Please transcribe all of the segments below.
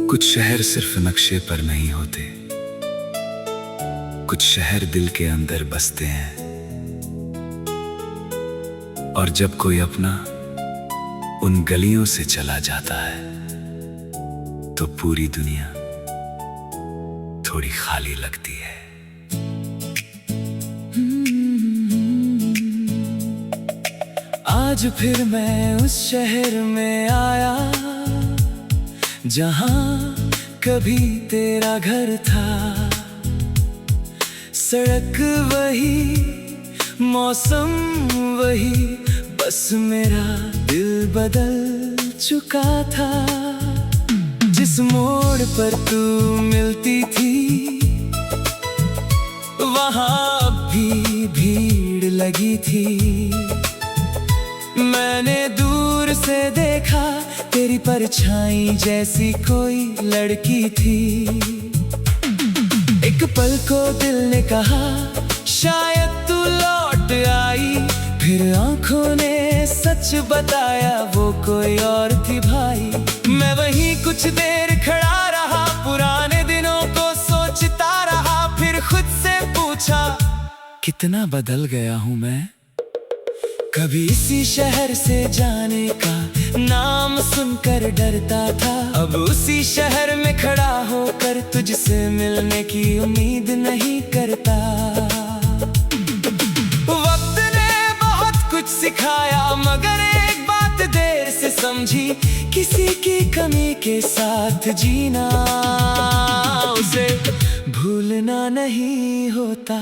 कुछ शहर सिर्फ नक्शे पर नहीं होते, कुछ शहर दिल के अंदर बसते हैं। और जब कोई अपना उन गलियों से चला जाता है तो पूरी दुनिया थोड़ी खाली लगती है। आज फिर मैं उस शहर में आया जहां कभी तेरा घर था। सड़क वही, मौसम वही, बस मेरा दिल बदल चुका था। जिस मोड़ पर तू मिलती थी वहां भी भीड़ लगी थी। मैंने दूर से देखा तेरी परछाई जैसी कोई लड़की थी। एक पल को दिल ने कहा शायद तू लौट आई, फिर आंखों ने सच बताया वो कोई और थी भाई। मैं वहीं कुछ देर खड़ा रहा, पुराने दिनों को सोचता रहा, फिर खुद से पूछा कितना बदल गया हूं मैं। कभी इसी शहर से जाने का नाम सुनकर डरता था, अब उसी शहर में खड़ा होकर तुझसे मिलने की उम्मीद नहीं करता। वक्त ने बहुत कुछ सिखाया मगर एक बात देर से समझी, किसी की कमी के साथ जीना उसे भूलना नहीं होता।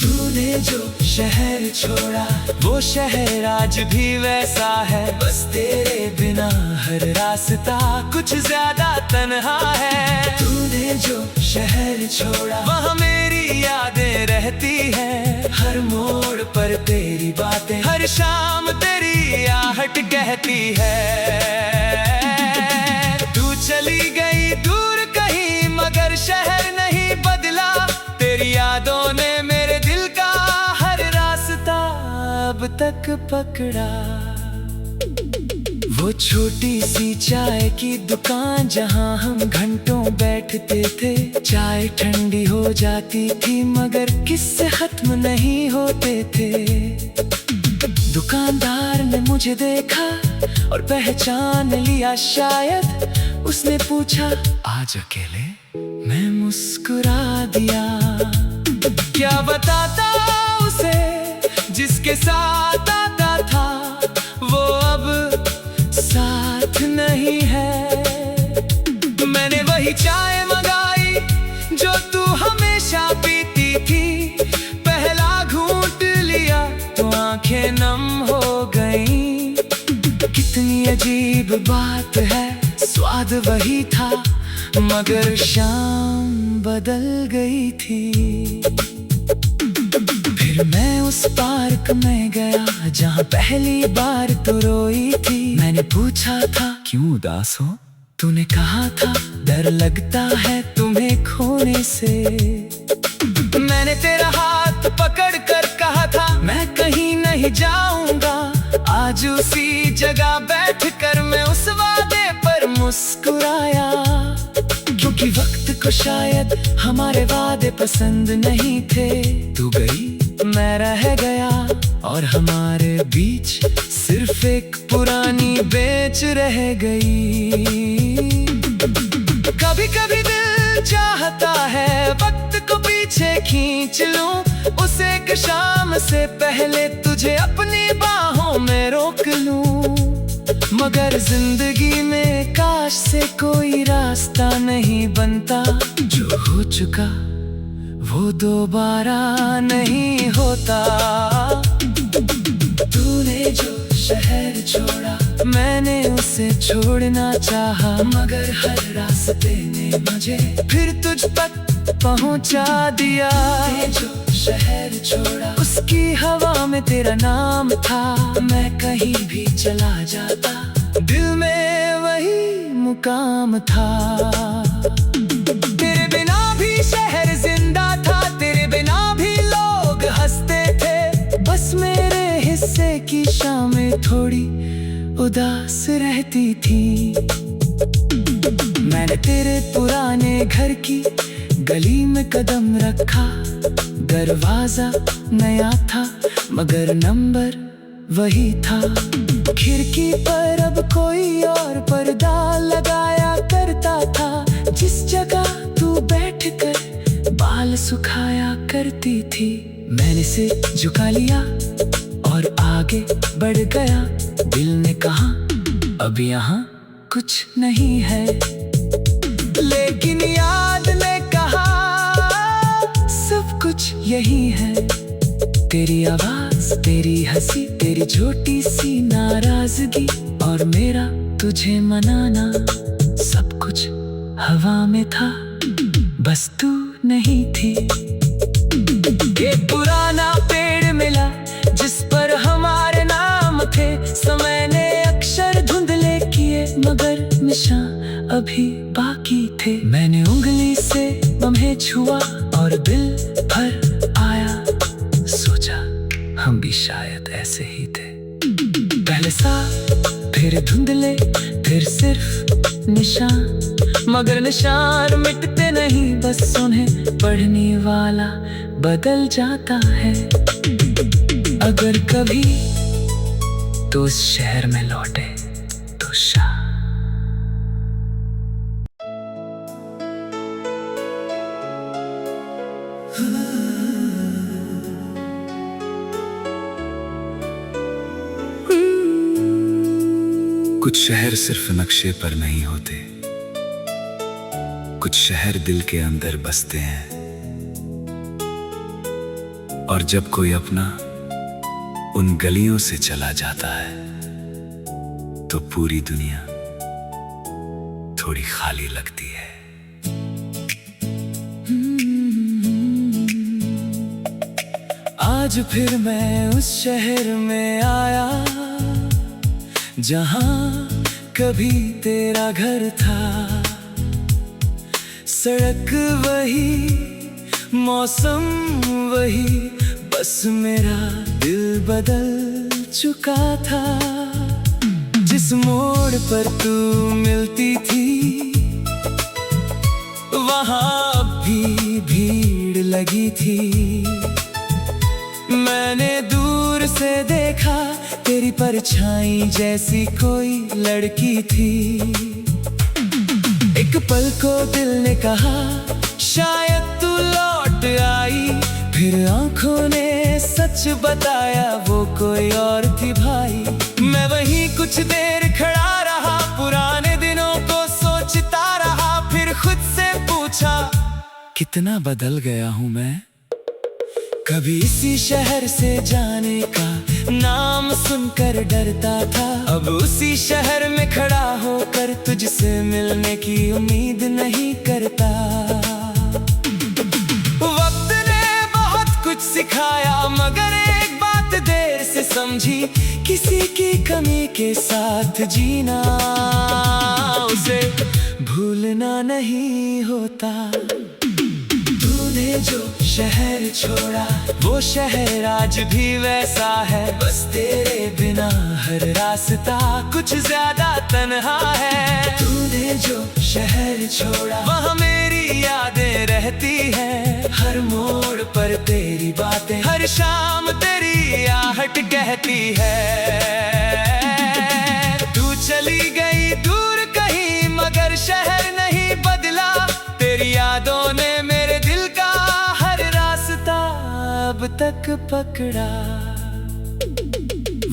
तूने जो शहर छोड़ा वो शहर आज भी वैसा है, बस तेरे बिना हर रास्ता कुछ ज्यादा तन्हा है। तूने जो शहर छोड़ा वहाँ मेरी यादें रहती हैं, हर मोड़ पर तेरी बातें, हर शाम तेरी आहट कहती है। तू चली गई दूर कहीं मगर शहर नहीं बदला, तेरी यादों ने मेरे दिल का अब तक पकड़ा। वो छोटी सी चाय की दुकान जहां हम घंटों बैठते थे, चाय ठंडी हो जाती थी मगर किस्से खत्म नहीं होते थे। दुकानदार ने मुझे देखा और पहचान लिया शायद, उसने पूछा आज अकेले, मैं मुस्कुरा दिया। क्या बताता उसे जिसके साथ आता था वो अब साथ नहीं है। मैंने वही चाय मंगाई जो तू हमेशा पीती थी, पहला घूंट लिया तो आंखें नम हो गईं। कितनी अजीब बात है, स्वाद वही था मगर शाम बदल गई थी। फिर मैं उस पार्क में गया जहाँ पहली बार तू रोई थी। मैंने पूछा था क्यों उदास हो, तूने कहा था डर लगता है तुम्हें खोने से। मैंने तेरा हाथ पकड़ कर कहा था मैं कहीं नहीं जाऊंगा, आज उसी जगह बैठकर मैं उस वादे पर मुस्कुराया। क्योंकि वक्त को शायद हमारे वादे पसंद नहीं थे। तू गई मैं रह गया और हमारे बीच सिर्फ एक पुरानी बेंच रह गई। कभी कभी दिल चाहता है वक्त को पीछे खींच लूं, उस एक शाम से पहले तुझे अपनी बाहों में रोक लूं। मगर जिंदगी में काश से कोई रास्ता नहीं बनता, जो हो चुका वो दोबारा नहीं होता। तूने जो शहर छोड़ा मैंने उसे छोड़ना चाहा, मगर हर रास्ते ने मुझे फिर तुझ तक पहुंचा दिया। तूने जो शहर छोड़ा उसकी हवा में तेरा नाम था, मैं कहीं भी चला जाता दिल में वही मुकाम था। तेरे बिना भी शहर जिंदा था, तेरे बिना भी लोग हंसते थे, थोड़ी उदास रहती थी। मैंने तेरे पुराने घर की गली में कदम रखा। दरवाजा नया था मगर नंबर वही था। खिड़की पर अब कोई और पर्दा लगाया करता था। जिस जगह तू बैठकर बाल सुखाया करती थी। मैंने सिर झुका लिया और आगे बढ़ गया। दिल ने कहा अब यहाँ कुछ नहीं है, लेकिन याद ने कहा सब कुछ यही है। तेरी आवाज, तेरी हंसी, तेरी छोटी सी नाराजगी और मेरा तुझे मनाना, सब कुछ हवा में था, बस तू नहीं थी। एक पुराना पेड़ मिला जिस पर हमारे नाम थे। समय ने अक्षर धुंधले किए मगर निशान अभी बाकी थे। मैंने उंगली से लम्हे छुआ और दिल भर आया। सोचा हम भी शायद ऐसे ही थे। पहले साफ, फिर धुंधले, फिर सिर्फ निशान, मगर निशान मिटते नहीं, बस उन्हें पढ़ने वाला बदल जाता है। अगर कभी तो उस शहर में लौटे तो शाह। कुछ शहर सिर्फ नक्शे पर नहीं होते, कुछ शहर दिल के अंदर बसते हैं। और जब कोई अपना उन गलियों से चला जाता है तो पूरी दुनिया थोड़ी खाली लगती है। आज फिर मैं उस शहर में आया जहां कभी तेरा घर था। सड़क वही, मौसम वही, बस मेरा दिल बदल चुका था। जिस मोड़ पर तू मिलती थी वहां भी भीड़ लगी थी। मैंने दूर से देखा तेरी परछाई जैसी कोई लड़की थी। एक पल को दिल ने कहा शायद तू लौट आई। फिर आंखों ने सच बताया वो कोई और थी भाई। मैं वहीं कुछ देर खड़ा रहा, पुराने दिनों को सोचता रहा। फिर खुद से पूछा कितना बदल गया हूं मैं। कभी इसी शहर से जाने का नाम सुनकर डरता था, अब उसी शहर में खड़ा होकर तुझसे मिलने की उम्मीद नहीं करता। वक्त ने बहुत कुछ सिखाया मगर एक बात देर से समझी, किसी की कमी के साथ जीना उसे भूलना नहीं होता। तूने जो शहर छोड़ा वो शहर आज भी वैसा है, बस तेरे बिना हर रास्ता कुछ ज्यादा तन्हा है। तूने जो शहर छोड़ा वहाँ मेरी यादें रहती हैं, हर मोड़ पर तेरी बातें, हर शाम तेरी आहट कहती है। तू चली गई दूर कहीं मगर शहर नहीं बदला, तेरी यादों ने मेरे दिल का हर रास्ता अब तक पकड़ा।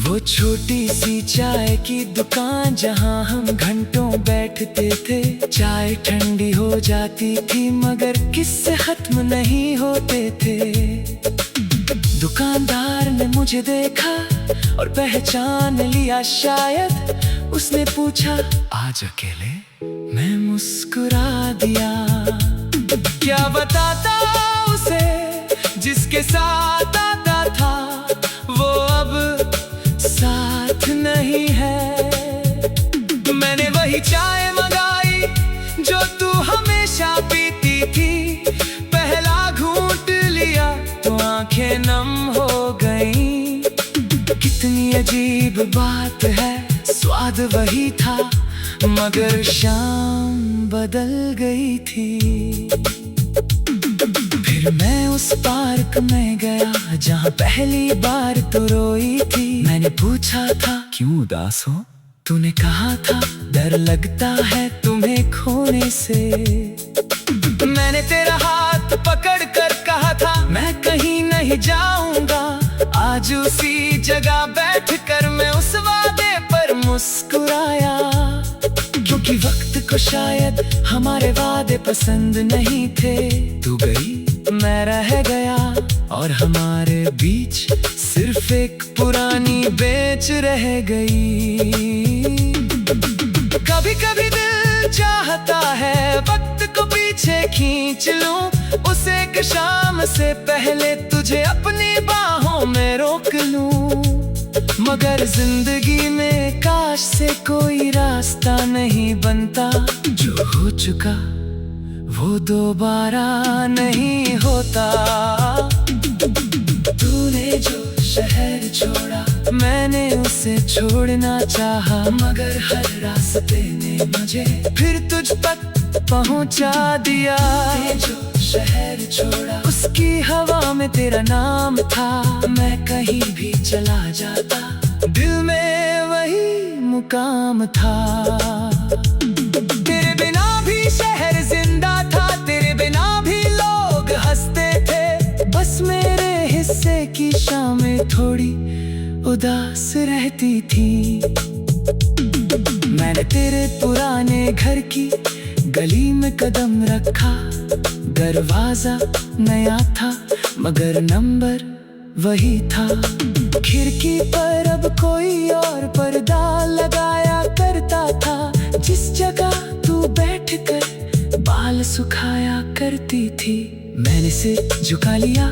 वो छोटी सी चाय की दुकान जहां हम घंटों बैठते थे, चाय ठंडी हो जाती थी मगर किस्से खत्म नहीं होते थे। दुकानदार ने मुझे देखा और पहचान लिया शायद, उसने पूछा आज अकेले, मैं मुस्कुरा दिया। क्या बताता उसे जिसके साथ आता था वो अब साथ नहीं है। मैंने वही चाय मंगाई जो तू हमेशा पीती थी, पहला घूंट लिया तो आंखें नम हो गईं। कितनी अजीब बात है, स्वाद वही था मगर शाम बदल गई थी। फिर मैं उस पार्क में गया जहाँ पहली बार तू रोई थी। मैंने पूछा था क्यों उदास हो, तूने कहा था डर लगता है तुम्हें खोने से। मैंने तेरा हाथ पकड़ कर कहा था मैं कहीं नहीं जाऊंगा। आज उसी जगह बैठकर मैं उस वादे पर मुस्कुराया, क्योंकि वक्त को शायद हमारे वादे पसंद नहीं थे। तू गई मैं रह गया और हमारे बीच सिर्फ एक पुरानी बेंच रह गई। कभी कभी दिल चाहता है वक्त को पीछे खींच लूं, उस एक शाम से पहले तुझे अपनी बाहों में रोक लूं। मगर जिंदगी में काश से कोई रास्ता नहीं बनता, जो हो चुका वो दोबारा नहीं होता। तूने जो शहर छोड़ा मैंने उसे छोड़ना चाहा, मगर हर रास्ते ने मुझे फिर तुझ तक पहुंचा दिया। जो शहर छोड़ा उसकी हवा में तेरा नाम था, मैं कहीं भी चला जाता दिल में वही मुकाम था। तेरे बिना भी शहर जिंदा था, तेरे बिना भी लोग हंसते थे। बस मेरे हिस्से की शामें थोड़ी उदास रहती थी। मैंने तेरे पुराने घर की गली में कदम रखा, दरवाजा नया था मगर नंबर वही था। खिड़की पर अब कोई और पर्दा लगाया करता था, जिस जगह तू बैठकर बाल सुखाया करती थी। मैंने सिर झुका लिया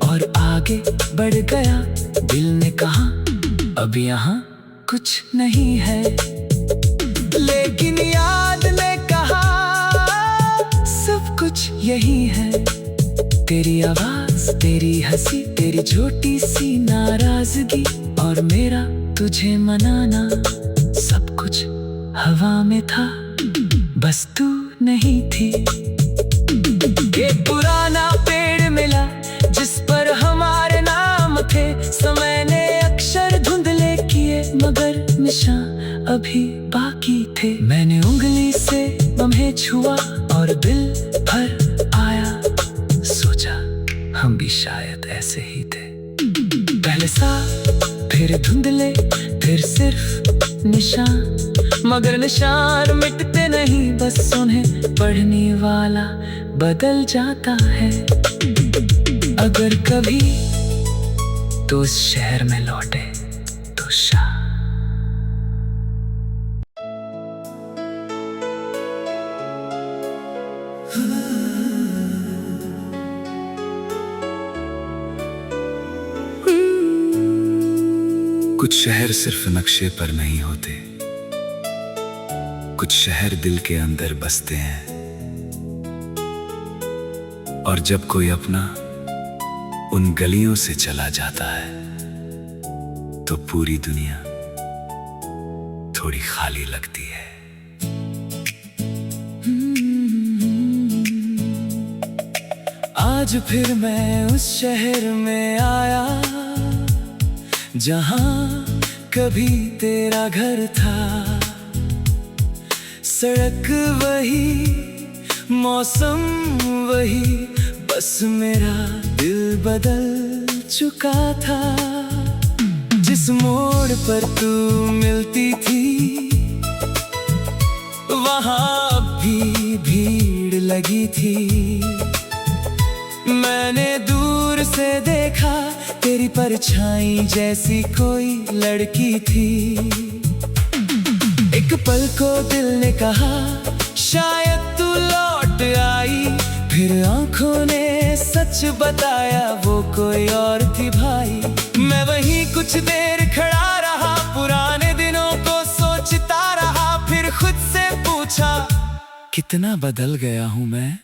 और आगे बढ़ गया। दिल ने कहा अब यहाँ कुछ नहीं है, लेकिन याद ने कहा सब कुछ यही है। तेरी आवाज, तेरी हंसी, तेरी छोटी सी नाराजगी और मेरा तुझे मनाना, सब कुछ हवा में था, बस तू नहीं थी। एक पुराना पेड़ मिला जिस पर हमारे नाम थे। समय ने अक्षर धुंधले किए मगर निशान अभी बाकी थे। मैंने उंगली से लम्हे छुआ और दिल भर आया, सोचा हम भी शायद ऐसे ही थे। पहले साफ फिर धुंधले फिर सिर्फ निशान, मगर निशान मिटते नहीं, बस उन्हें पढ़ने वाला बदल जाता है। अगर कभी तो उस शहर में लौटे तो शाह। कुछ शहर सिर्फ नक्शे पर नहीं होते, कुछ शहर दिल के अंदर बसते हैं। और जब कोई अपना उन गलियों से चला जाता है तो पूरी दुनिया थोड़ी खाली लगती है। आज फिर मैं उस शहर में आया जहां कभी तेरा घर था। सड़क वही, मौसम वही, बस मेरा दिल बदल चुका था। जिस मोड़ पर तू मिलती थी वहां भी भीड़ लगी थी। मैंने दूर से देखा तेरी परछाई जैसी कोई लड़की थी। एक पल को दिल ने कहा शायद तू लौट आई, फिर आंखों ने सच बताया वो कोई और थी भाई। मैं वहीं कुछ देर खड़ा रहा, पुराने दिनों को सोचता रहा, फिर खुद से पूछा कितना बदल गया हूं मैं।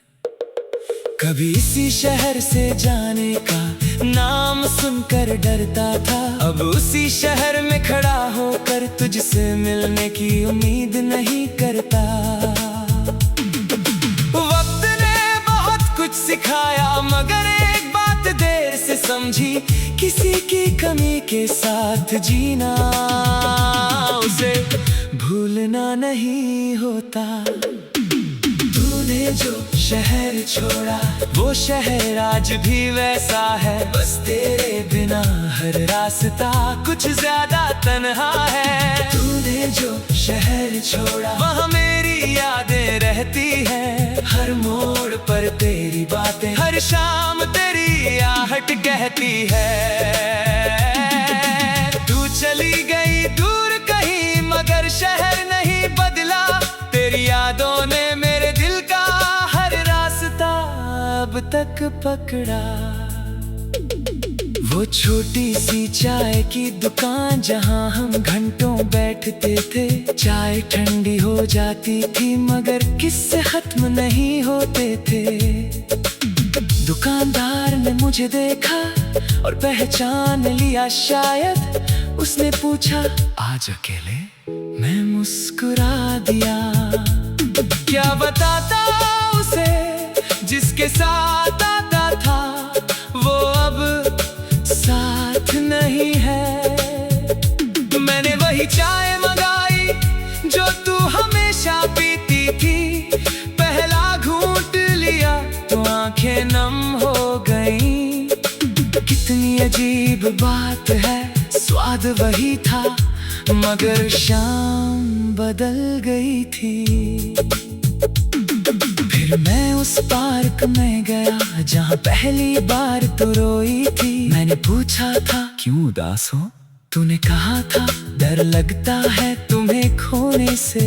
कभी इसी शहर से जाने का नाम सुनकर डरता था, अब उसी शहर में खड़ा होकर तुझसे मिलने की उम्मीद नहीं करता। वक्त ने बहुत कुछ सिखाया मगर एक बात देर से समझी, किसी की कमी के साथ जीना उसे भूलना नहीं होता। तूने जो शहर छोड़ा वो शहर आज भी वैसा है, बस तेरे बिना हर रास्ता कुछ ज्यादा तन्हा है। तूने जो शहर छोड़ा वहाँ मेरी यादें रहती हैं, हर मोड़ पर तेरी बातें, हर शाम तेरी आहट कहती है। तू चली गई दूर कहीं मगर शहर नहीं बदला, तेरी यादों ने मेरे दिल का हर रास्ता अब तक पकड़ा। वो छोटी सी चाय की दुकान जहां हम घंटों बैठते थे, चाय ठंडी हो जाती थी मगर किस्से खत्म नहीं होते थे। दुकानदार ने मुझे देखा और पहचान लिया शायद, उसने पूछा आज अकेले, मैं मुस्कुरा दिया। क्या बताता उसे जिसके साथ आता था वो अब साथ नहीं है। मैंने वही चाय मंगाई जो तू हमेशा पीती थी, पहला घूंट लिया तो आंखें नम हो गईं। कितनी अजीब बात है, स्वाद वही था मगर शाम बदल गई थी। फिर मैं उस पार्क में गया जहाँ पहली बार तू रोई थी। मैंने पूछा था क्यों उदास हो, तूने कहा था डर लगता है तुम्हें खोने से।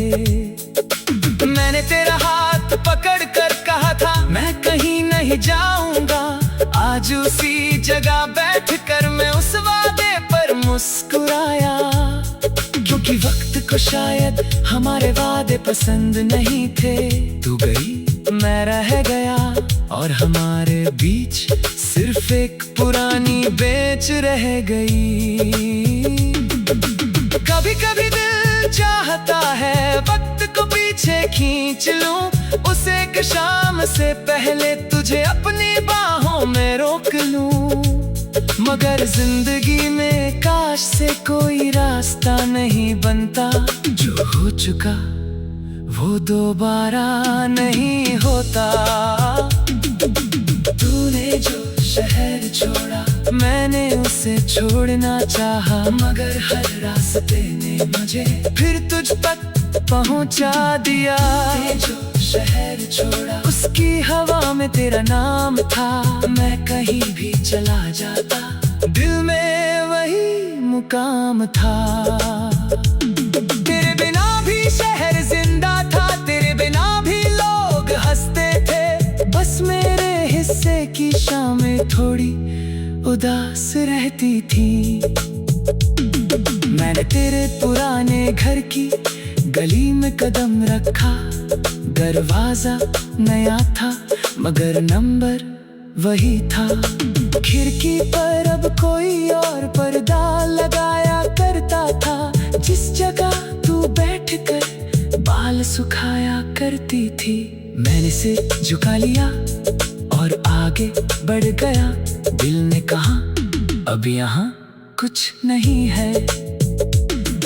मैंने तेरा हाथ पकड़ कर कहा था मैं कहीं नहीं जाऊंगा, आज उसी जगह बैठकर मैं उस वादे पर मुस्कुराया। क्योंकि वक्त को शायद हमारे वादे पसंद नहीं थे। तू गई मैं रह गया और हमारे बीच सिर्फ एक पुरानी बेंच रह गई। कभी कभी दिल चाहता है वक्त को पीछे खींच लूं, उस एक शाम से पहले तुझे अपनी बाहों में रोक लूं। मगर जिंदगी में काश से कोई रास्ता नहीं बनता, जो हो चुका वो दोबारा नहीं होता। तूने जो शहर छोड़ा मैंने उसे छोड़ना चाहा, मगर हर रास्ते ने मुझे फिर तुझ तक पहुंचा दिया। तूने जो शहर छोड़ा उसकी हवा में तेरा नाम था, मैं कहीं भी चला जाता दिल में वही मुकाम था। तेरे बिना भी शहर जिंदा था, तेरे बिना भी लोग हंसते थे, बस मेरे हिस्से की शामें थोड़ी उदास रहती थी। मैंने तेरे पुराने घर की गली में कदम रखा, दरवाजा नया था मगर नंबर वही था। खिड़की पर अब कोई और पर्दा लगाया करता था, जिस जगह तू बैठकर बाल सुखाया करती थी। मैंने सिर झुका लिया और आगे बढ़ गया, दिल ने कहा अब यहाँ कुछ नहीं है।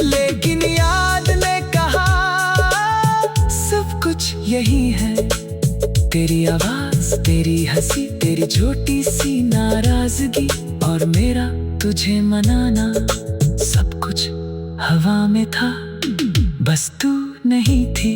लेकिन याद ने कहा सब कुछ यही है। तेरी आवाज, तेरी हंसी, तेरी छोटी सी नाराजगी और मेरा तुझे मनाना, सब कुछ हवा में था, बस तू नहीं थी।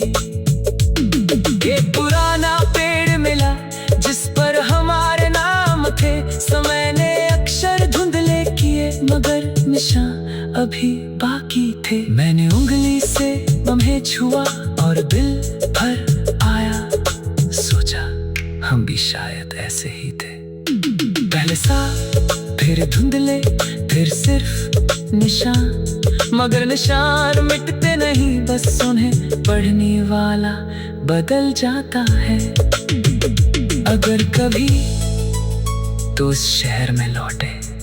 एक पुराना पेड़ मिला जिस पर हमारे नाम थे, समय ने अक्षर धुंधले किए मगर निशान अभी बाकी थे। मैंने उंगली से लम्हे छुआ और दिल भर आया, सोचा हम भी शायद ऐसे ही थे। पहले साफ फिर धुंधले फिर सिर्फ निशान, मगर निशान मिटते नहीं, बस उन्हें पढ़ने वाला बदल जाता है। अगर कभी तो उस शहर में लौटे।